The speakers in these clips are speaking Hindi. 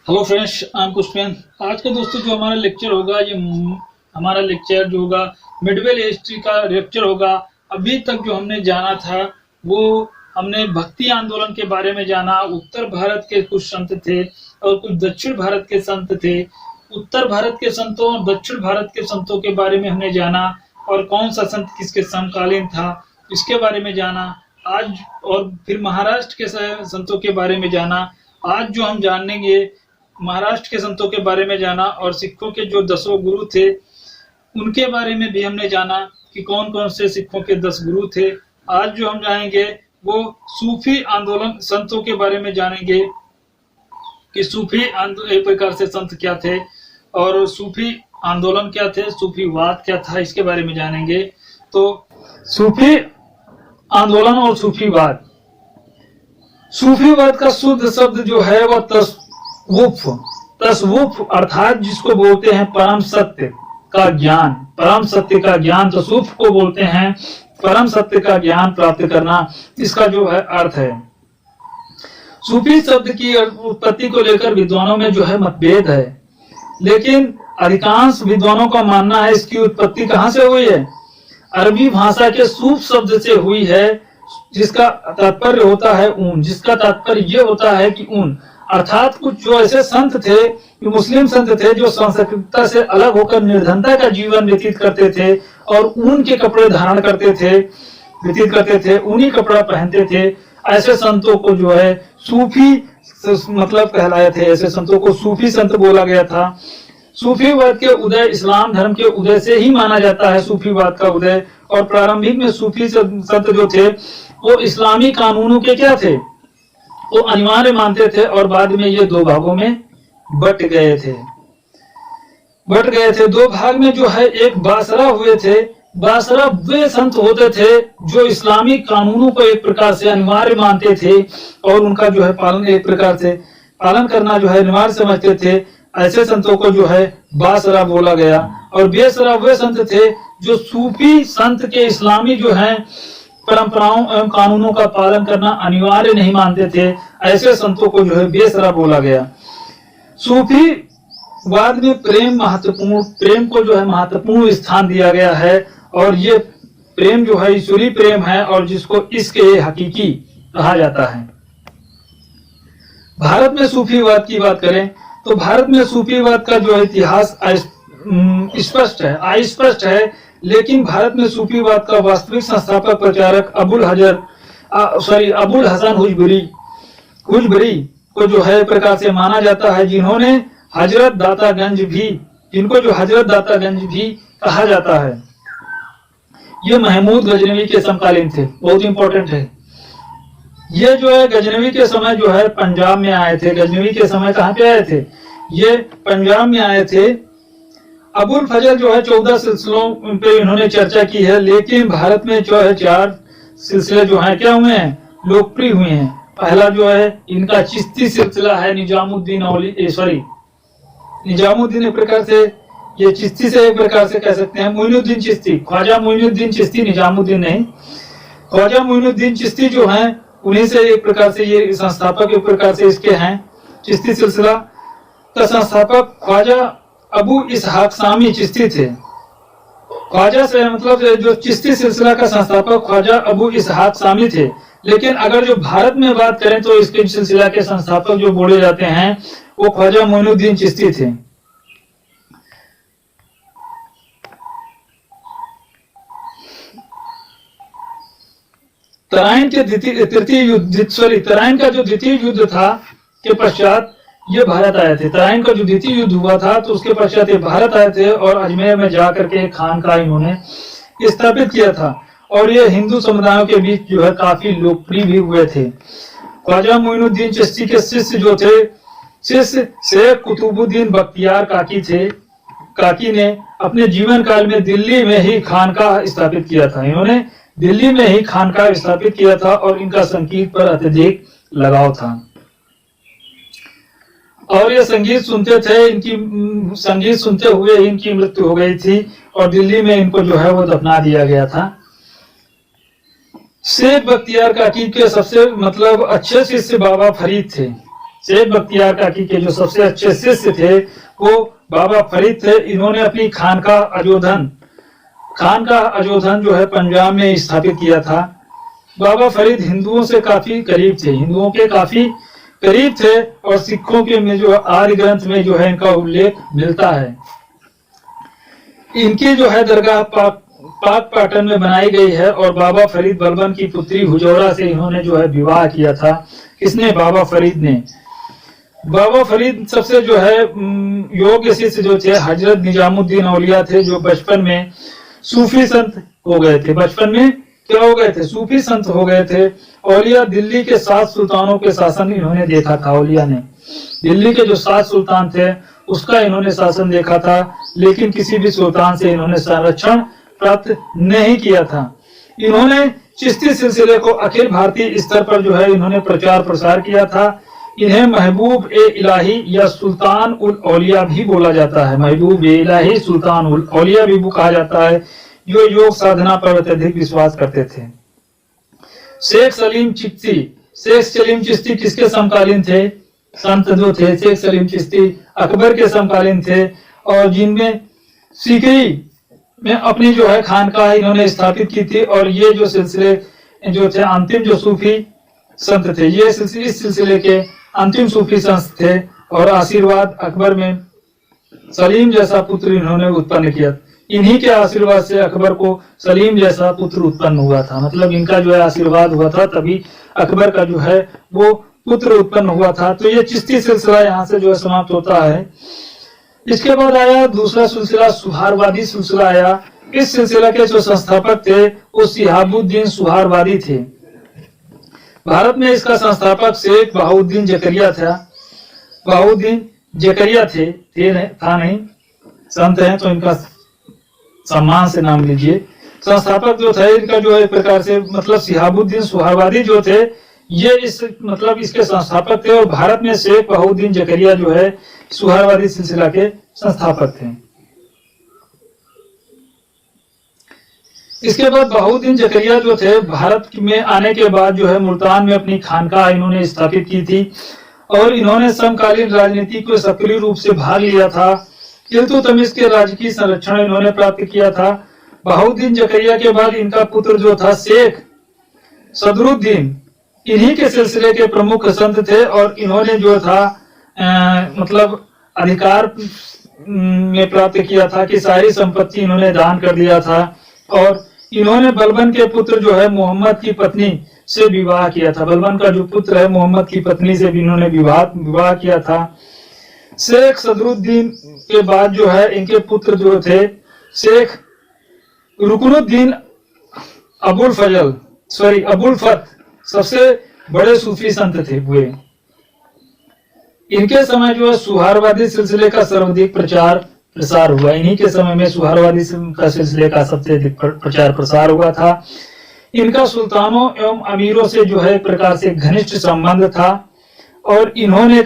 Hello friends, I am Pushpen. आज का दोस्तों जो हमारा लेक्चर होगा ये हमारा लेक्चर जो होगा मिडवेल हिस्ट्री का लेक्चर होगा। अभी तक जो हमने जाना था वो हमने भक्ति आंदोलन के बारे में जाना। उत्तर भारत के कुछ संत थे और कुछ दक्षिण भारत के संत थे। उत्तर भारत के संतों और दक्षिण भारत के संतों के बारे में हमने जाना और कौन सा संत किसके समकालीन था इसके बारे में जाना आज। और फिर महाराष्ट्र के संतों के बारे में जाना। आज जो हम जानेंगे महाराष्ट्र के संतों के बारे में जाना और सिखों के जो 10 गुरु थे उनके बारे में भी हमने जाना कि कौन कौन से सिखों के 10 गुरु थे। आज जो हम जानेंगे वो सूफी आंदोलन संतों के बारे में जानेंगे कि सूफी एक प्रकार से संत क्या थे और सूफी आंदोलन क्या थे, सूफीवाद क्या था, इसके बारे में जानेंगे। तो सूफी आंदोलन और सूफीवाद। सूफीवाद का शुद्ध शब्द जो है वह तसवुफ अर्थात जिसको बोलते हैं परम सत्य का ज्ञान। परम सत्य का ज्ञान तसवुफ को बोलते हैं, परम सत्य का ज्ञान प्राप्त करना, इसका जो है अर्थ है। सूफी शब्द की उत्पत्ति को लेकर विद्वानों में जो है मतभेद है, लेकिन अधिकांश विद्वानों का मानना है इसकी उत्पत्ति कहां से हुई है। अरबी भाषा के सूफ शब्द से हुई है, जिसका तात्पर्य होता है ऊन। जिसका तात्पर्य यह होता है कि ऊन अर्थात कुछ जो ऐसे संत थे, जो मुस्लिम संत थे, जो सांस्कृतिकता से अलग होकर निर्धनता का जीवन व्यतीत करते थे और ऊन के कपड़े धारण करते थे, ऊनी कपड़ा पहनते थे। ऐसे संतों को जो है सूफी मतलब कहलाए थे। ऐसे संतों को सूफी संत बोला गया था। सूफीवाद के उदय इस्लाम धर्म के उदय से ही माना जाता है। सूफीवाद का उदय और प्रारंभिक में सूफी संत जो थे वो इस्लामी कानूनों के क्या थे, वो अनिवार्य मानते थे और बाद में ये 2 भागों में बट गए थे। दो भाग में जो है एक बासरा हुए थे। बासरा वे संत होते थे जो इस्लामी कानूनों को एक प्रकार से अनिवार्य मानते थे और उनका जो है पालन एक प्रकार से पालन करना जो है अनिवार्य समझते थे। ऐसे संतों को जो है बासरा बोला गया। और बेसरा वे संत थे जो सूफी संत के इस्लामी जो है परंपराओं एवं कानूनों का पालन करना अनिवार्य नहीं मानते थे। ऐसे संतों को जो है बेसरा बोला गया। सूफीवाद में प्रेम को जो है महत्वपूर्ण स्थान दिया गया है और ये प्रेम जो है ईश्वरीय प्रेम है और जिसको इश्क हकीकी कहा जाता है। भारत में सूफीवाद की बात करें तो भारत में सूफीवाद का जो इतिहास अस्पष्ट है, लेकिन भारत में सूफीवाद का वास्तविक संस्थापक प्रचारक अबुल हसन हुजबरी को जो है प्रकार से माना जाता है, जिनको हजरत दातागंज भी कहा जाता है। ये महमूद गजनवी के समकालीन थे। बहुत इंपॉर्टेंट है। ये जो है गजनवी के समय जो है पंजाब में आए थे। गजनवी के समय कहाँ पे आए थे? ये पंजाब में आए थे। अबुल फजल जो है 14 सिलसिलों पे इन्होंने चर्चा की है, लेकिन भारत में जो है 4 सिलसिले जो है क्या हुए हैं, लोकप्रिय हुए हैं। पहला जो है इनका चिश्ती सिलसिला है। निजामुद्दीन एक प्रकार से ये चिश्ती से एक प्रकार से कह सकते हैं। मोइनुद्दीन चिश्ती, ख्वाजा मोइनुद्दीन चिश्ती, निजामुद्दीन नहीं, ख्वाजा मोइनुद्दीन चिश्ती जो है उन्हीं से एक प्रकार से ये संस्थापक एक प्रकार से इसके हैं। चिश्ती सिलसिला का संस्थापक ख्वाजा अबू इसहाक सामी चिश्ती थे। ख्वाजा से मतलब जो चिश्ती सिलसिला का संस्थापक ख्वाजा अबू इसहाक सामी थे। लेकिन अगर जो भारत में बात करें तो इसके सिलसिला के संस्थापक जो बोले जाते हैं वो ख्वाजा मोइनुद्दीन चिश्ती थे। तराइन का जो द्वितीय युद्ध था के पश्चात ये भारत आए थे। तराइन का जो द्वितीय युद्ध हुआ था तो उसके पश्चात ये भारत आए थे और अजमेर में जाकर के खानका इन्होंने स्थापित किया था और ये हिंदू समुदायों के बीच जो है काफी लोकप्रिय भी हुए थे। ख्वाजा मोइनुद्दीन चिश्ती के शिष्य जो थे, शिष्य शेख कुतुबुद्दीन बख्तियार काकी थे। काकी ने अपने जीवन काल में दिल्ली में ही खानका स्थापित किया था। इन्होंने दिल्ली में ही खानका स्थापित किया था और इनका संगीत पर अत्यधिक लगाव था और ये संगीत सुनते थे। इनकी संगीत सुनते हुए इनकी मृत्यु हो गई थी और दिल्ली में इनको जो है वो दफना दिया गया था। शेख बख्तियार काकी के सबसे मतलब अच्छे शिष्य बाबा फरीद थे। शेख बख्तियार काकी के जो सबसे अच्छे शिष्य थे वो बाबा फरीद थे। इन्होंने अपनी खानका अजोधन जो है पंजाब में स्थापित किया था। बाबा फरीद हिंदुओं से काफी करीब थे, हिंदुओं के काफी करीब थे और सिखों के में जो आर्य ग्रंथ में जो है इनका उल्लेख मिलता है। इनकी जो है दरगाह पाटन में बनाई गई है और बाबा फरीद बलबन की पुत्री हुजौरा से इन्होंने जो है विवाह किया था। किसने? बाबा फरीद ने। बाबा फरीद सबसे जो है योग्य शिष्य जो थे हजरत निजामुद्दीन औलिया थे, जो बचपन में सूफी संत हो गए थे। बचपन में क्या हो गए थे? सूफी संत हो गए थे। औलिया दिल्ली के 7 सुल्तानों के शासन इन्होंने देखा था। औलिया ने दिल्ली के जो 7 सुल्तान थे उसका इन्होंने शासन देखा था, लेकिन किसी भी सुल्तान से इन्होंने संरक्षण प्राप्त नहीं किया था। इन्होंने चिश्ती सिलसिले को अखिल भारतीय स्तर पर जो है इन्होंने प्रचार प्रसार किया था। इन्हें महबूब ए इलाही या सुल्तान उल औलिया भी बोला जाता है। महबूब ए इलाही, सुल्तान उल औलिया भी कहा जाता है, जो योग साधना पर अत्यधिक विश्वास करते थे। शेख सलीम चिश्ती किसके समकालीन थे? संत जो थे शेख सलीम चिश्ती अकबर के समकालीन थे और जिनमें सीकरी में अपनी जो है खानकाह इन्होंने स्थापित की थी। और ये जो सिलसिले जो थे अंतिम जो सूफी संत थे, ये इस सिलसिले के अंतिम सूफी संत थे और आशीर्वाद अकबर में सलीम जैसा पुत्र इन्होंने उत्पन्न किया। इन्हीं के आशीर्वाद से अकबर को सलीम जैसा पुत्र उत्पन्न हुआ था। मतलब इनका जो है आशीर्वाद हुआ था, तभी अकबर का जो है वो पुत्र उत्पन्न हुआ था। तो ये चिश्ती सिलसिला यहाँ से जो है समाप्त होता है। इसके बाद आया दूसरा सिलसिला, सुहारवादी सिलसिला आया। इस सिलसिला के जो संस्थापक थे वो शिहाबुद्दीन सुहारवादी थे। भारत में इसका संस्थापक शेख बहाउद्दीन जकरिया था। बहाउद्दीन जकरिया थे था नहीं, संत हैं तो इनका सम्मान से नाम लीजिए। संस्थापक जो थे इनका जो है एक प्रकार से मतलब शिहाबुद्दीन सुहारवादी जो थे ये इसके संस्थापक थे। और भारत में शेख बहाउद्दीन जकरिया जो है सुहारवादी सिलसिला के संस्थापक थे। इसके बाद बहाउद्दीन जकरिया जो थे भारत में आने के बाद जो है मुल्तान में अपनी खानकाह इन्होंने स्थापित की थी और इन्होंने समकालीन राजनीति को सक्रिय रूप से भाग लिया था। इल्तुतमिश के राजकीय संरक्षण इन्होंने प्राप्त किया था। बहाउद्दीन जकरिया के बाद इनका पुत्र जो था शेख सदरुद्दीन इन्हीं के सिलसिले के प्रमुख संत थे और इन्होंने जो था अधिकार में प्राप्त किया था कि सारी संपत्ति इन्होंने दान कर दिया था। और इन्होंने बलबन के पुत्र जो है मोहम्मद की पत्नी से विवाह किया था। बलबन का जो पुत्र है मोहम्मद की पत्नी से भी इन्होंने विवाह किया था। शेख सदरुद्दीन के बाद जो है इनके पुत्र जो थे शेख रुकनुद्दीन अबुल फत सबसे बड़े सूफी संत थे हुए। इनके समय जो है सुहारवादी सिलसिले का सर्वाधिक प्रचार प्रसार हुआ। इन्हीं के समय में सुहारवादी का सिलसिले का सबसे अधिक प्रचार प्रसार हुआ था। इनका सुल्तानों एवं अमीरों से जो है एक प्रकार से घनिष्ठ संबंध था और इन्होंने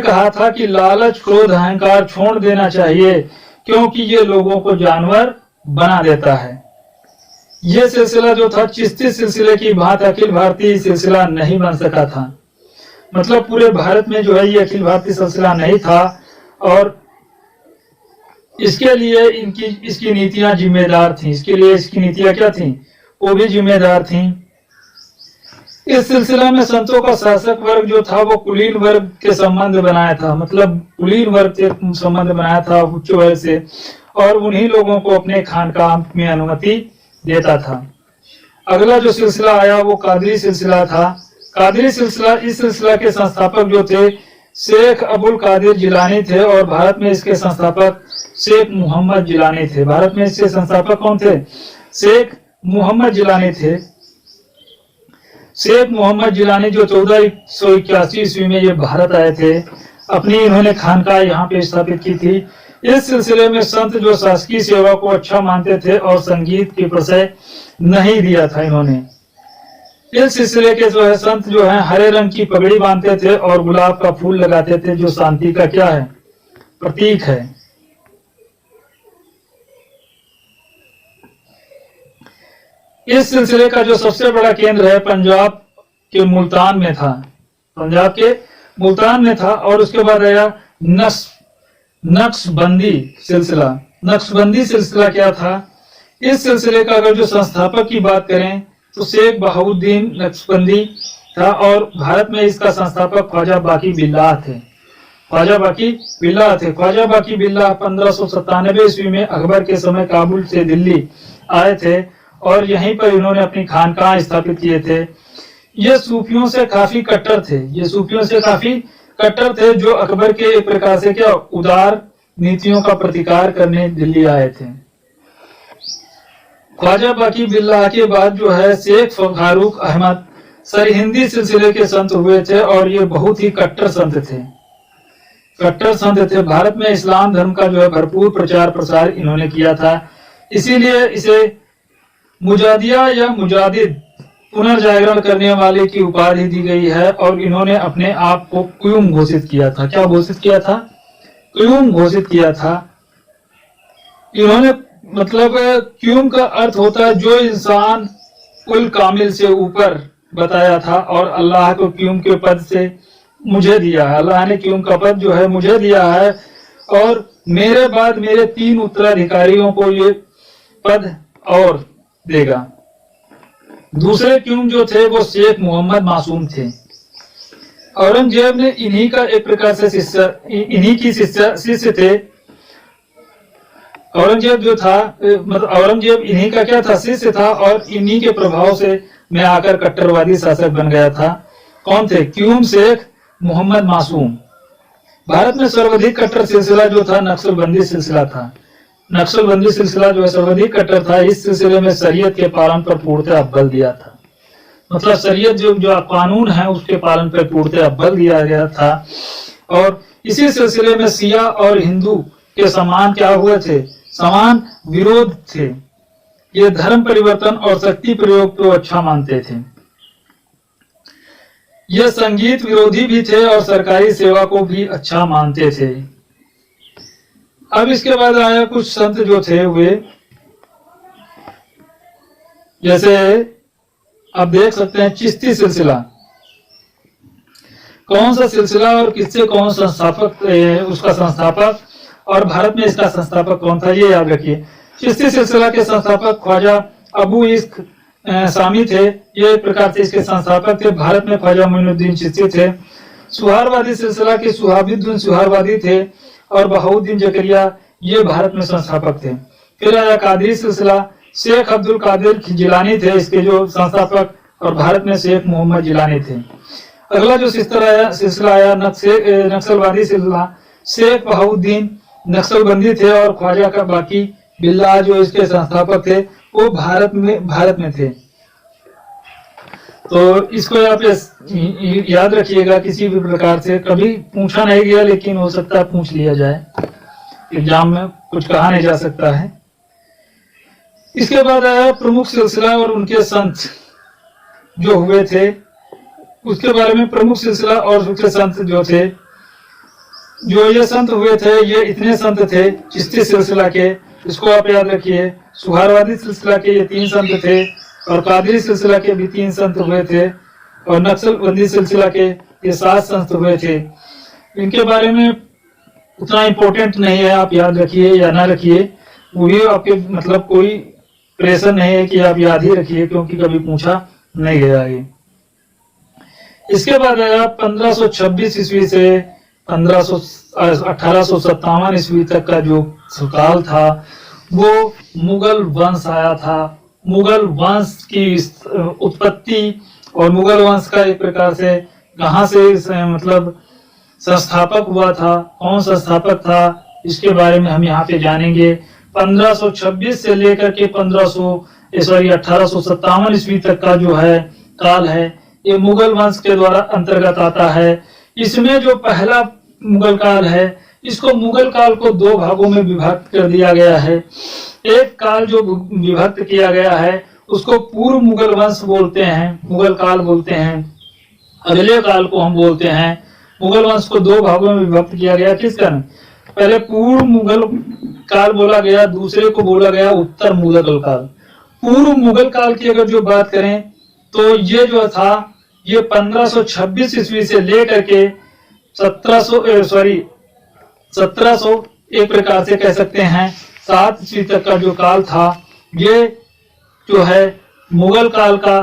कहा था कि लालच क्रोध अहंकार छोड़ देना चाहिए क्योंकि ये लोगों को जानवर बना देता है। यह सिलसिला जो था चिश्ती सिलसिले की भांति अखिल भारतीय सिलसिला नहीं बन सका था। मतलब पूरे भारत में जो है ये अखिल भारतीय सिलसिला नहीं था और इसके लिए इसकी नीतियां जिम्मेदार थीं। इसके लिए इसकी नीतियां क्या थीं? वो भी जिम्मेदार थीं। इस सिलसिला में संतों का शासक वर्ग जो था वो कुलीन वर्ग के संबंध बनाया था। मतलब कुलीन वर्ग के संबंध बनाया था उच्च वर्ग से और उन्हीं लोगों को अपने खानकाह में अनुमति देता था। अगला जो सिलसिला आया वो कादरी सिलसिला था। कादरी सिलसिला, इस सिलसिला के संस्थापक जो थे शेख अबुल कादिर जिलानी थे और भारत में इसके संस्थापक शेख मोहम्मद जिलानी थे। भारत में इसके संस्थापक कौन थे? शेख मोहम्मद जिलानी थे। शेख मोहम्मद जिलानी जो 1481 ईस्वी में ये भारत आए थे, अपनी इन्होंने खानकाह यहाँ पे स्थापित की थी। इस सिलसिले में संत जो शासकीय सेवा को अच्छा मानते थे और संगीत के प्रशय नहीं दिया था इन्होंने। इस सिलसिले के जो है संत जो है हरे रंग की पगड़ी बांधते थे और गुलाब का फूल लगाते थे जो शांति का क्या है? प्रतीक है। इस सिलसिले का जो सबसे बड़ा केंद्र है पंजाब के मुल्तान में था, पंजाब के मुल्तान में था। और उसके बाद आया नक्शबंदी सिलसिला। नक्शबंदी सिलसिला क्या था? इस सिलसिले का अगर जो संस्थापक की बात करें तो शेख बहाउद्दीन नक्शबंदी था, और भारत में इसका संस्थापक ख्वाजा बाकी बिल्लाह थे। ख्वाजा बाकी बिल्लाह थे। ख्वाजा बाकी बिल्लाह 1597 ईस्वी में अकबर के समय काबुल से दिल्ली आए थे और यहीं पर इन्होंने अपनी खानकाह स्थापित किए थे। ये सूफियों से काफी कट्टर थे, ये सूफियों से काफी कट्टर थे, जो अकबर के एक प्रकार से क्या उदार नीतियों का प्रतिकार करने दिल्ली आए थे। ख्वाजा बाकी बिल्लाह के बाद जो है शेख फारूक अहमद सरहिंदी सिलसिले के संत हुए थे, और ये बहुत ही कट्टर संत थे, कट्टर संत थे। भारत में इस्लाम धर्म का जो है भरपूर प्रचार प्रसार इन्होंने किया था, इसीलिए इसे मुजादिया या मुजादिद पुनर्जागरण करने वाले की उपाधि दी गई है। और इन्होंने अपने आप को क्यूम घोषित किया था। क्या घोषित किया था? क्यूम घोषित किया था इन्होंने। मतलब क्यूम का अर्थ होता है जो इंसान उल कामिल से ऊपर बताया था, और अल्लाह को क्यूम के पद से मुझे दिया है। अल्लाह ने क्यूम का पद जो है मुझे दिया है, और मेरे बाद मेरे 3 उत्तराधिकारियों को ये पद और देगा। दूसरे क्यूम जो थे वो शेख मोहम्मद मासूम थे। औरंगजेब ने इन्हीं का एक प्रकार से इन्हीं की शिष्य थे। औरंगजेब जो था, मतलब औरंगजेब इन्हीं का क्या था? शिष्य था, और इन्हीं के प्रभाव से मैं आकर कट्टरवादी शासक बन गया था। कौन थे? क्यूम शेख मोहम्मद मासूम। भारत में सर्वाधिक कट्टर सिलसिला जो था नक्सलबंदी सिलसिला था। नक्सलबंदी सिलसिला जो है सर्वाधिक कट्टर था। इस सिलसिले में शरीयत के पालन पर पूर्णतः बल दिया था। मतलब शरीयत जो कानून है उसके पालन पर पूर्णतः बल दिया गया था। और इसी सिलसिले में शिया और हिंदू के समान क्या हुए थे? समान विरोध थे। ये धर्म परिवर्तन और शक्ति प्रयोग को अच्छा मानते थे। ये संगीत विरोधी भी थे और सरकारी सेवा को भी अच्छा मानते थे। अब इसके बाद आया कुछ संत जो थे वे, जैसे आप देख सकते हैं चिश्ती सिलसिला। कौन सा सिलसिला और किससे कौन संस्थापक, उसका संस्थापक और भारत में इसका संस्थापक कौन था, ये याद रखिए। चिश्ती सिलसिला के संस्थापक ख्वाजा अबू इश्क सामी थे। ये एक प्रकार से इसके संस्थापक थे। भारत में ख्वाजा मोइनुद्दीन चिश्ती थे। सुहारवादी सिलसिला के सुहाबुद्दीन सुहारवादी थे, और बहाउद्दीन जकरिया ये भारत में संस्थापक थे। फिर आया कादरी सिलसिला। शेख अब्दुल कादिर जिलानी थे इसके जो संस्थापक, और भारत में शेख मोहम्मद जिलानी थे। अगला जो सिलसिला आया नक्सलवादी सिलसिला। शेख बहाउद्दीन नक्सलबंदी थे, और ख्वाजा का बाकी बिल्लाह जो इसके संस्थापक थे वो भारत में थे। तो इसको आप याद रखिएगा। किसी भी प्रकार से कभी पूछा नहीं गया, लेकिन हो सकता है पूछ लिया जाए एग्जाम में, कुछ कहा नहीं जा सकता है। इसके बाद आया प्रमुख सिलसिला और उनके संत जो हुए थे, उसके बारे में। प्रमुख सिलसिला और उनके संत जो थे, जो ये संत हुए थे, ये इतने संत थे चिश्ती सिलसिला के, इसको आप याद रखिए। सुहारवादी सिलसिला के ये 3 संत थे, और कादरी सिलसिला के भी 3 संत हुए थे, और नक्सलबंदी सिलसिला के ये 7 संत हुए थे। इनके बारे में उतना इम्पोर्टेंट नहीं है, आप याद रखिए या ना रखिए, वो भी आपके मतलब कोई प्रेशर नहीं है कि आप याद ही रखिए, क्योंकि कभी पूछा नहीं गया ये। इसके बाद आया 1526 ईस्वी से 1857 ईस्वी तक का जो काल था, वो मुगल वंश आया था। मुगल वंश की उत्पत्ति और मुगल वंश का एक प्रकार से कहां से मतलब संस्थापक हुआ था, कौन संस्थापक था, इसके बारे में हम यहाँ पे जानेंगे। 1526 से लेकर के 1857 ईस्वी तक का जो है काल है, ये मुगल वंश के द्वारा अंतर्गत आता है। इसमें जो पहला मुगल काल है, इसको मुगल काल को 2 भागों में विभक्त कर दिया गया है। एक काल जो विभक्त किया गया है उसको पूर्व मुगल वंश बोलते हैं, मुगल काल बोलते हैं। अगले काल को हम बोलते हैं, मुगल वंश को 2 भागों में विभक्त किया गया। किस कारण? पहले पूर्व मुगल काल बोला गया, दूसरे को बोला गया उत्तर मुगल काल। पूर्व मुगल काल की अगर जो बात करें तो ये जो था ये 1526 ईस्वी से लेकर के 1700 एक प्रकार से कह सकते हैं 7 ईस्वी तक का जो काल था, ये जो है मुगल काल का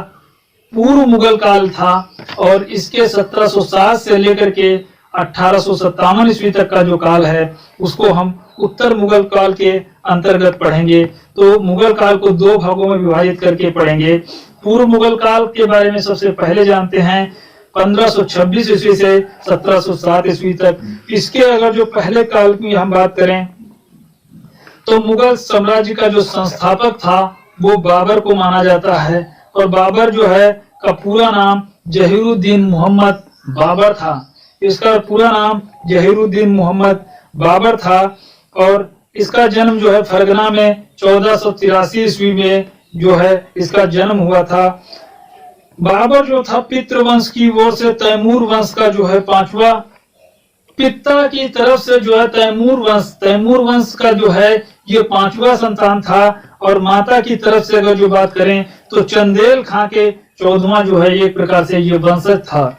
पूर्व मुगल काल था। और इसके 1707 से लेकर के 1857 ईस्वी तक का जो काल है उसको हम उत्तर मुगल काल के अंतर्गत पढ़ेंगे। तो मुगल काल को 2 भागों में विभाजित करके पढ़ेंगे। पूर्व मुगल काल के बारे में सबसे पहले जानते हैं 1526 ईस्वी से 1707 ईस्वी तक। इसके अगर जो पहले काल की हम बात करें तो मुगल साम्राज्य का जो संस्थापक था वो बाबर को माना जाता है। और बाबर जो है का पूरा नाम जहीरुद्दीन मोहम्मद बाबर था। इसका पूरा नाम जहीरुद्दीन मोहम्मद बाबर था। और इसका जन्म जो है फरगना में 1483 ईस्वी में जो है इसका जन्म हुआ था। बाबर जो था पितृवंश की ओर से तैमूर वंश का जो है 5वां, पिता की तरफ से जो है तैमूर वंश का जो है ये 5वां संतान था। और माता की तरफ से अगर जो बात करें तो चंदेल खां के 14वां जो है एक प्रकार से ये वंशज था।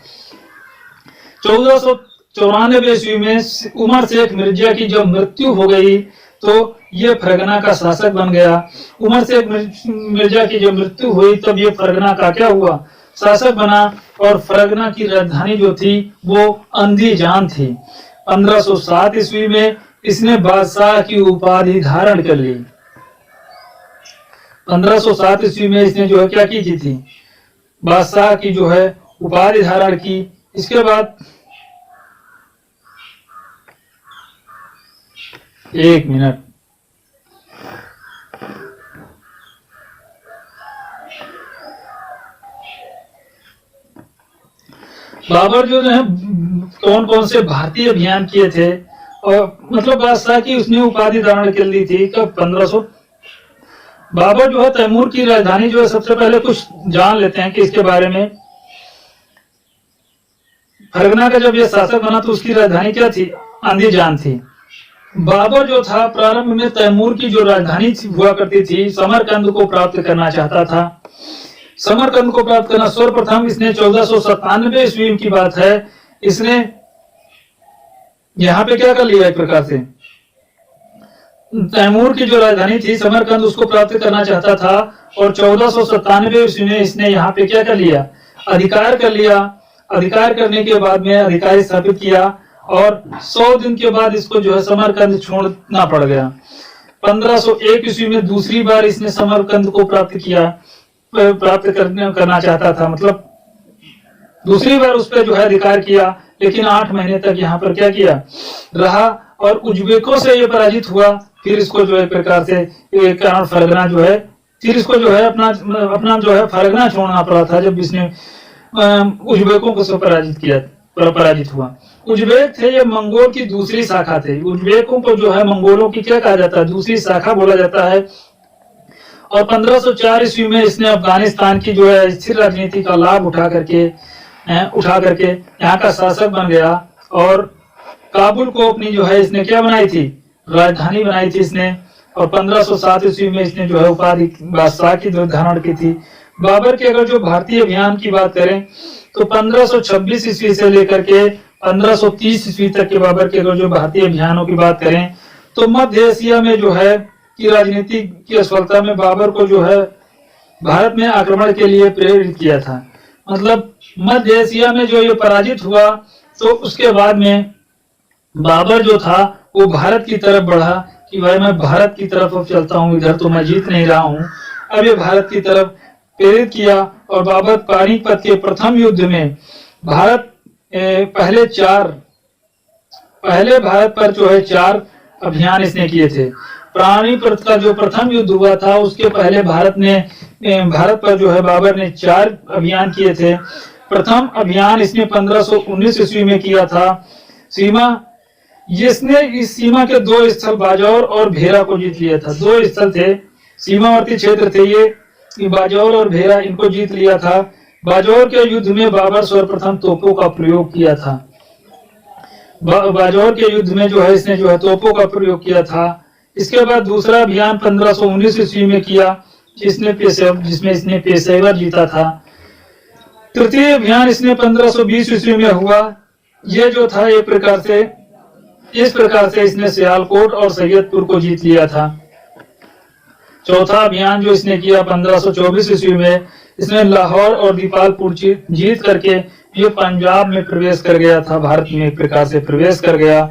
1494 ईस्वी में उमर शेख मिर्जा की जब मृत्यु हो गई तो ये फरगना का शासक बन गया। उमर शेख मिर्जा की जब मृत्यु हुई तब ये फरगना का क्या हुआ, शासक बना। और फरगना की राजधानी जो थी वो अंदीजान थी। 1507 ईस्वी में इसने बादशाह की उपाधि धारण कर ली। 1507 ईस्वी में इसने जो है क्या की थी, बादशाह की जो है उपाधि धारण की। इसके बाद एक मिनट, बाबर जो है कौन कौन से भारतीय अभियान किए थे और मतलब बादशाह की उसने उपाधि धारण कर ली थी कब 1500। बाबर जो है तैमूर की राजधानी जो है सबसे पहले कुछ जान लेते हैं कि इसके बारे में। फरगना का जब यह शासक बना तो उसकी राजधानी क्या थी, अंदीजान थी। बाबर जो था प्रारंभ में तैमूर की जो राजधानी हुआ करती थी समरकंद को प्राप्त करना चाहता था। समरकंद को प्राप्त करना सर्वप्रथम इसने 1497 ईस्वी की बात है, इसने यहाँ पे क्या कर लिया, एक प्रकार से तैमूर की जो राजधानी थी समरकंद उसको प्राप्त करना चाहता था। और 1497 ईस्वी में इसने यहाँ पे क्या कर लिया, अधिकार कर लिया। अधिकार करने के बाद में अधिकार स्थापित किया और 100 दिन के बाद इसको जो है समरकंद छोड़ना पड़ गया। 1501 ईस्वी में दूसरी बार इसने समरकंद को प्राप्त करना चाहता था, मतलब दूसरी बार उस पर जो है अधिकार किया, लेकिन 8 महीने तक यहाँ पर क्या किया, रहा और उज्बेकों से ये पराजित हुआ। फिर इसको जो है एक प्रकार से कारण फरगना जो है, फिर इसको जो है अपना जो है फरगना छोड़ना पड़ा था जब इसने उज्बेकों को पराजित हुआ। उज्बेक थे ये मंगोल की दूसरी शाखा थे। उज्बेकों को जो है मंगोलों की क्या कहा जाता है, दूसरी शाखा बोला जाता है। और 1504 ईस्वी में इसने अफगानिस्तान की जो है स्थिर राजनीति का लाभ उठा करके यहाँ का शासक बन गया। और काबुल को अपनी जो है इसने क्या बनाई थी, राजधानी बनाई थी इसने। और 1507 ईस्वी में इसने जो है उपाधि बादशाह की धारण की थी। बाबर के अगर जो भारतीय अभियान की बात करें तो 1526 ईस्वी से लेकर के 1530 ईस्वी तक के बाबर के अगर जो भारतीय अभियानों की बात करें तो मध्य एशिया में जो है की राजनीति की असफलता में बाबर को जो है भारत में आक्रमण के लिए प्रेरित किया था। मतलब मध्य एशिया में जो ये पराजित हुआ तो उसके बाद में बाबर जो था वो भारत की तरफ बढ़ा कि भाई मैं भारत की तरफ अब चलता हूँ, इधर तो मैं जीत नहीं रहा हूँ। अब ये भारत की तरफ प्रेरित किया। और बाबर पानीपत के प्रथम युद्ध में पहले भारत पर जो है 4 अभियान इसने किए थे। पानीपत का जो प्रथम युद्ध हुआ था उसके पहले भारत पर जो है बाबर ने 4 अभियान किए थे। प्रथम अभियान इसने 1519 ईस्वी में किया था। इसने इस सीमा के 2 स्थल बाजौर और भेरा को जीत लिया था। 2 स्थल थे, सीमावर्ती क्षेत्र थे ये बाजौर और भेरा, इनको जीत लिया था। बाजौर के युद्ध में बाबर सर्वप्रथम तोपों का प्रयोग किया था। बाजौर के युद्ध में जो है इसने जो है तोपों का प्रयोग किया था। इसके बाद दूसरा अभियान 1519 ईस्वी में किया जिसमें इसने पेशेवर जीता था। तृतीय अभियान इसने 1520 ईस्वी में हुआ। यह जो था एक प्रकार से इस प्रकार से इसने सियालकोट और सैयदपुर को जीत लिया था। चौथा अभियान जो इसने किया 1524 ईस्वी में, इसने लाहौर और दीपालपुर जीत करके ये पंजाब में प्रवेश कर गया था, भारत में एक प्रकार से प्रवेश कर गया।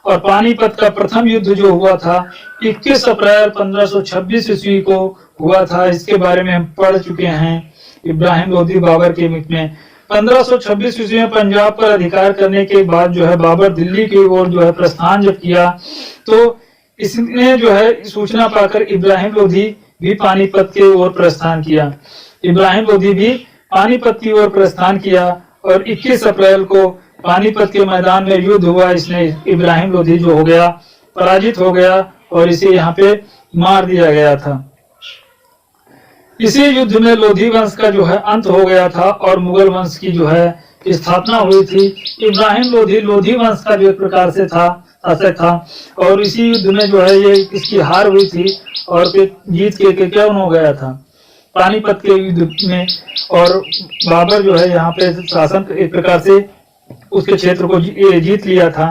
और पानीपत का प्रथम युद्ध जो हुआ था 21 अप्रैल 1526 ईस्वी को हुआ था। इसके बारे में हम पढ़ चुके हैं इब्राहिम लोधी बाबर के मित में। 1526 ईस्वी में पंजाब पर अधिकार करने के बाद जो है बाबर दिल्ली की ओर जो है प्रस्थान जब किया, तो इसने जो है सूचना पाकर इब्राहिम लोधी भी पानीपत की ओर प्रस्थान किया। इब्राहिम लोधी भी पानीपत की ओर प्रस्थान किया और 21 अप्रैल को पानीपत के मैदान में युद्ध हुआ। इसने इब्राहिम लोधी जो हो गया पराजित हो गया और इसे यहाँ पे मार दिया गया था। इसी युद्ध में लोधी वंश का जो है अंत हो गया था और मुगल वंश की जो है स्थापना हुई थी। इब्राहिम लोधी लोधी वंश का जो एक प्रकार से था शासक था और इसी युद्ध में जो है ये इसकी हार हुई थी और फिर जीत के क्या हो गया था पानीपत के युद्ध में। और बाबर जो है यहाँ पे शासन एक प्रकार से उसके क्षेत्र को जीत लिया था।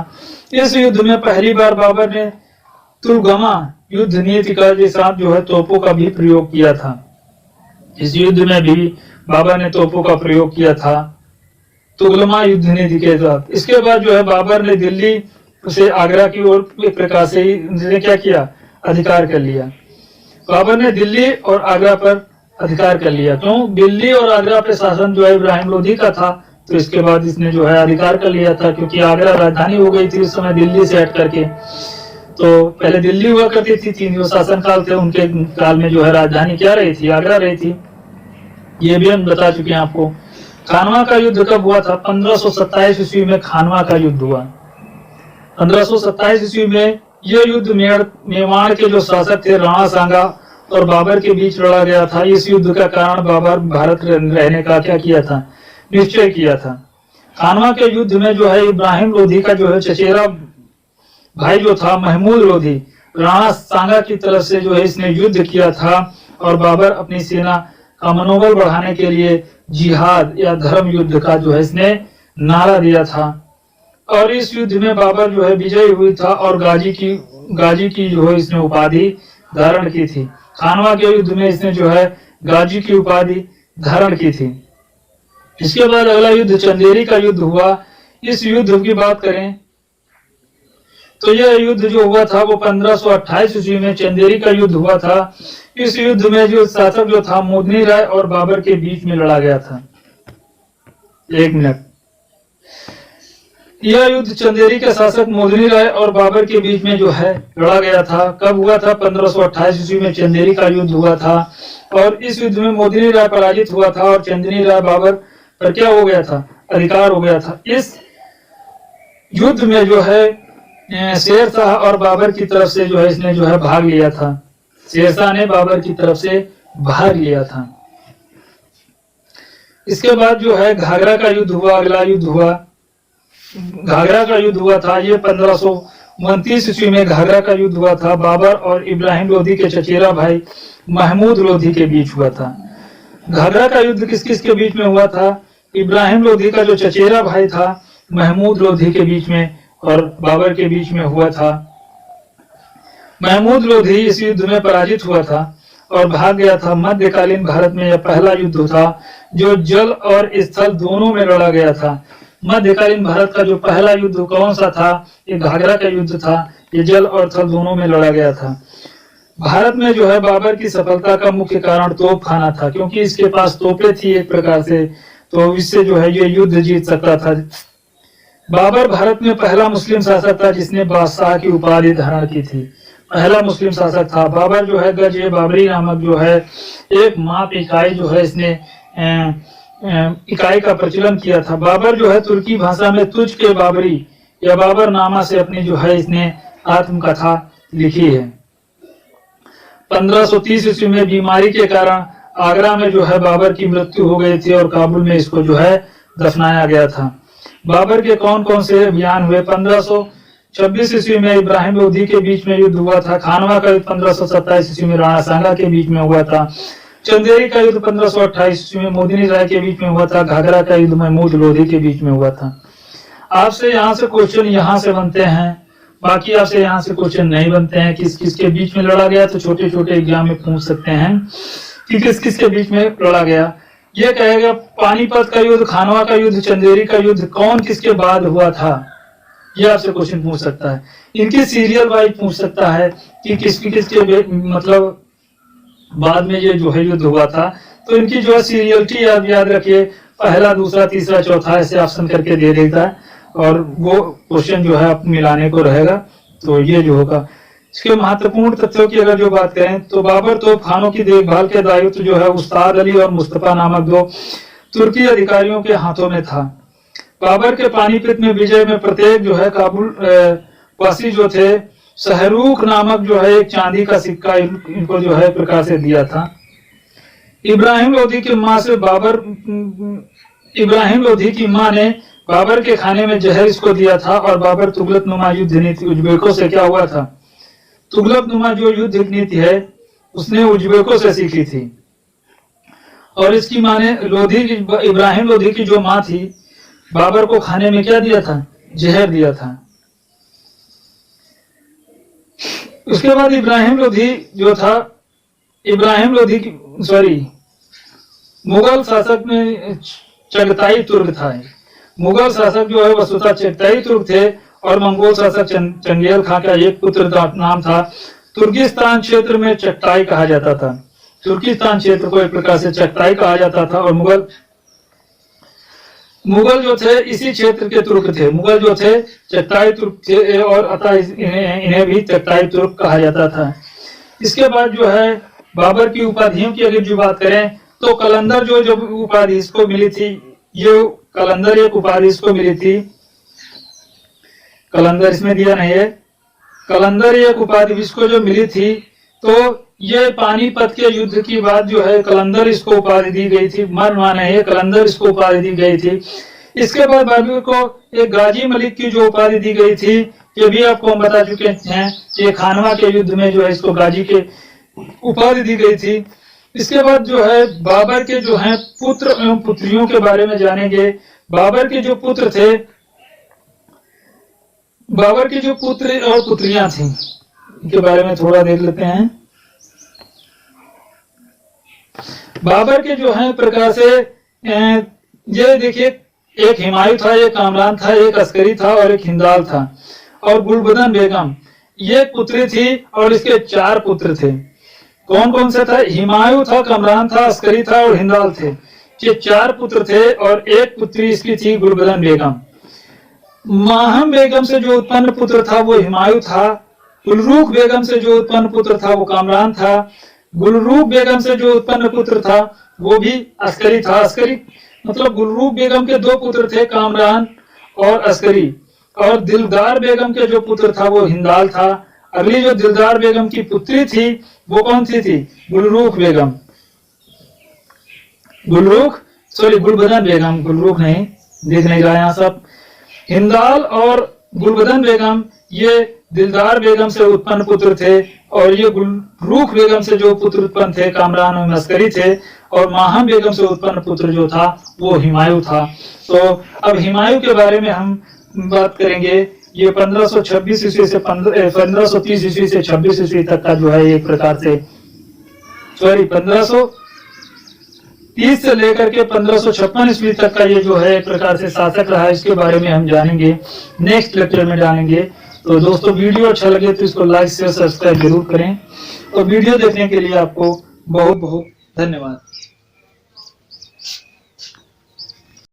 इस युद्ध में पहली बार बाबर ने तुलगमा युद्ध नीति के साथ जो है तोपों का भी प्रयोग किया था। इस युद्ध में भी बाबर ने तोपों का प्रयोग किया था तुगलमा युद्ध नीति के साथ। इसके बाद जो है बाबर ने दिल्ली से आगरा की ओर एक प्रकार से क्या किया अधिकार कर लिया। बाबर ने दिल्ली और आगरा पर अधिकार कर लिया। क्यों? दिल्ली और आगरा पे शासन जो है इब्राहिम लोधी का था, तो इसके बाद इसने जो है अधिकार कर लिया था क्योंकि आगरा राजधानी हो गई थी उस समय दिल्ली से हट करके। तो पहले दिल्ली हुआ करती थी, 3 जो शासन काल थे उनके काल में जो है राजधानी क्या रही थी? आगरा रही थी। ये भी हम बता चुके हैं आपको। खानवा का युद्ध कब हुआ था? 1527 ईस्वी में खानवा का युद्ध हुआ। 1527 ईस्वी में यह युद्ध मेवाड़ के जो शासक थे राणा सांगा और बाबर के बीच लड़ा गया था। इस युद्ध का कारण बाबर भारत रहने का क्या किया था? निश्चय किया था। खानवा के युद्ध में जो है इब्राहिम लोधी का जो है चचेरा भाई जो था महमूद लोधी राणा सांगा की तरफ से जो है इसने युद्ध किया था और बाबर अपनी सेना का मनोबल बढ़ाने के लिए जिहाद या धर्म युद्ध का जो है इसने नारा दिया था। और इस युद्ध में बाबर जो है विजयी हुई था और गाजी की जो है इसने उपाधि धारण की थी। खानवा के युद्ध में इसने जो है गाजी की उपाधि धारण की थी। इसके बाद अगला युद्ध चंदेरी का युद्ध हुआ। इस युद्ध की बात करें तो यह युद्ध जो हुआ था वो 1528 ईस्वी में चंदेरी का युद्ध हुआ था। इस युद्ध में जो शासक जो था मोदनी राय और बाबर के बीच में लड़ा गया था। 1 मिनट। यह युद्ध चंदेरी के शासक मोदनी राय और बाबर के बीच में जो है लड़ा गया था। कब हुआ था? 1528 ईस्वी में चंदेरी का युद्ध हुआ था और इस युद्ध में मोदनी राय पराजित हुआ था और चंदेरी राय बाबर पर क्या हो गया था? अधिकार हो गया था। इस युद्ध में जो है शेर शाह और बाबर की तरफ से जो है इसने जो है भाग लिया था। शेर शाह ने बाबर की तरफ से भाग लिया था। इसके बाद जो है घाघरा का युद्ध हुआ। अगला युद्ध हुआ घाघरा का युद्ध हुआ था। ये 1529 ईस्वी में घाघरा का युद्ध हुआ था। बाबर और इब्राहिम लोधी के चचेरा भाई महमूद लोधी के बीच हुआ था। घाघरा का युद्ध किस किस के बीच में हुआ था? इब्राहिम लोधी का जो चचेरा भाई था महमूद लोधी के बीच में और बाबर के बीच में हुआ था। महमूद लोधी इस युद्ध में पराजित हुआ था और भाग गया था। मध्यकालीन भारत में यह पहला युद्ध था जो जल और स्थल दोनों में लड़ा गया था। मध्यकालीन भारत का जो पहला युद्ध कौन सा था? ये घाघरा का युद्ध था। ये जल और थल दोनों में लड़ा गया था। भारत में जो है बाबर की सफलता का मुख्य कारण तोप खाना था, क्योंकि इसके पास तोपें थी एक प्रकार से, तो इससे जो है ये युद्ध जीत सकता था। बाबर भारत में पहला मुस्लिम शासक था जिसने बादशाह की उपाधि धारण की थी। पहला मुस्लिम शासक था। बाबर जो है गज ए बाबरी नामक जो है एक माप इकाई जो है इसने इकाई का प्रचलन किया था। बाबर जो है तुर्की भाषा में तुझ के बाबरी या बाबर नामा से अपनी जो है इसने आत्मकथा लिखी है। 1530 ईस्वी में बीमारी के कारण आगरा में जो है बाबर की मृत्यु हो गई थी और काबुल में इसको जो है दफनाया गया था। बाबर के कौन कौन से अभियान हुए? 1526 ईस्वी में इब्राहिम लोधी के बीच में युद्ध हुआ था। खानवा का युद्ध 1527 ईस्वी में राणा सांगा के बीच में हुआ था। चंदेरी का युद्ध 1528 में मोदिनी राय के बीच में हुआ था। घाघरा का युद्ध महमूद लोधी के बीच में हुआ था। आपसे यहाँ से क्वेश्चन यहाँ से बनते हैं, बाकी आपसे यहाँ से क्वेश्चन नहीं बनते हैं। किस किस के बीच में लड़ा गया, तो छोटे छोटे एग्जाम में पूछ सकते हैं कि किस किस के बीच में लड़ा गया। ये कहेगा पानीपत का युद्ध, खानवा का युद्ध, चंदेरी का युद्ध कौन किसके बाद हुआ था, ये आपसे क्वेश्चन पूछ सकता है। इनकी सीरियल वाइज पूछ सकता है कि किसके मतलब बाद में ये जो है युद्ध हुआ था। तो इनकी जो है सीरियलिटी आप याद रखिए, पहला, दूसरा, तीसरा, चौथा ऐसे ऑप्शन करके दे देता है और वो क्वेश्चन जो है आप मिलाने को रहेगा। तो ये जो होगा। इसके महत्वपूर्ण तथ्यों की अगर जो बात करें तो बाबर तोपखानों की देखभाल के दायित्व जो है उस्ताद अली और मुस्तफा नामक दो तुर्की अधिकारियों के हाथों में था। बाबर के पानीपत में विजय में प्रत्येक जो है काबुल वासी जो थे शहरूख नामक जो है एक चांदी का सिक्का इनको जो है प्रकार से दिया था। इब्राहिम लोधी की मां से इब्राहिम लोधी की मां ने बाबर के खाने में जहर इसको दिया था। और बाबर तुगलक नुमा युद्ध नीति उज्बेकों से क्या हुआ था, तुगलक नुमा जो युद्ध नीति है उसने उज्बेकों से सीखी थी। और इसकी मां ने इब्राहिम लोधी की जो मां थी बाबर को खाने में क्या दिया था, जहर दिया था। उसके बाद इब्राहिम लोधी जो था, मुगल शासक में चगताई तुर्क था। मुगल शासक जो है वस्तुतः चगताई तुर्क थे और मंगोल शासक चंगेल खां का एक पुत्र नाम था। तुर्किस्तान क्षेत्र में चगताई कहा जाता था। तुर्किस्तान क्षेत्र को एक प्रकार से चगताई कहा जाता था। और मुगल जो थे इसी क्षेत्र के तुर्क थे। मुगल जो थे चगताई तुर्क थे और अतः इन्हें भी चगताई तुर्क कहा जाता था। इसके बाद जो है बाबर की उपाधियों की अगर जो बात करें तो कलंदर जो जब उपाधि इसको मिली थी, ये कलंदर एक उपाधि इसको मिली थी। कलंदर इसमें दिया नहीं है। कलंदर एक उपाधि इसको जो मिली थी, तो ये पानीपत के युद्ध की बात जो है कलंदर इसको उपाधि दी गई थी। माने है कलंदर इसको उपाधि दी गई थी। इसके बाद बाबर को एक गाजी मलिक की जो उपाधि दी गई थी, ये भी आपको हम बता चुके हैं। ये खानवा के युद्ध में जो है इसको गाजी के उपाधि दी गई थी। इसके बाद जो है बाबर के जो है पुत्र एवं पुत्रियों के बारे में जानेंगे। बाबर के जो पुत्र थे, बाबर के जो पुत्र और पुत्रियां थी, इनके बारे में थोड़ा देख लेते हैं। बाबर के जो है प्रकार से ये देखिए, एक हिमायू था, एक कामरान था, एक अस्करी था और एक हिंदाल था। और गुलबदन बेगम ये पुत्री थी और इसके 4 पुत्र थे। कौन कौन से था, हिमायू था, कमरान था, अस्करी था और हिंदाल थे। ये 4 पुत्र थे और एक पुत्री इसकी थी गुलबदन बेगम। माहम बेगम से जो उत्पन्न पुत्र था वो हिमायू था। गुलरूख बेगम से जो उत्पन्न पुत्र था वो कामरान था। गुलरूख बेगम से जो उत्पन्न पुत्र था वो भी अस्करी था। अस्करी मतलब गुलरूख बेगम के 2 पुत्र थे, कामरान और अस्करी। और दिलदार बेगम के जो पुत्र था वो हिंदाल था। अगली जो दिलदार बेगम की पुत्री थी वो कौन सी थी, गुलरूख बेगम। गुलबदन बेगम, गुलरूख नहीं, देख नहीं रहा यहाँ सब। हिंदाल और गुलबदन बेगम ये दिलदार बेगम से उत्पन्न पुत्र थे और ये गुलरूख बेगम से जो पुत्र उत्पन्न थे कामरान और अस्करी थे। और माहम बेगम से उत्पन्न पुत्र जो था वो हिमायू था। तो अब हिमायू के बारे में हम बात करेंगे। ये 1526 ईस्वी से 1530 ईस्वी से 26 ईस्वी तक का जो है एक प्रकार से 1530 से लेकर के 1556 ईस्वी तक का ये जो है एक प्रकार से शासक रहा। इसके बारे में हम जानेंगे, नेक्स्ट लेक्चर में जानेंगे। तो दोस्तों वीडियो अच्छा लगे तो इसको लाइक शेयर सब्सक्राइब जरूर करें। तो वीडियो देखने के लिए आपको बहुत बहुत धन्यवाद।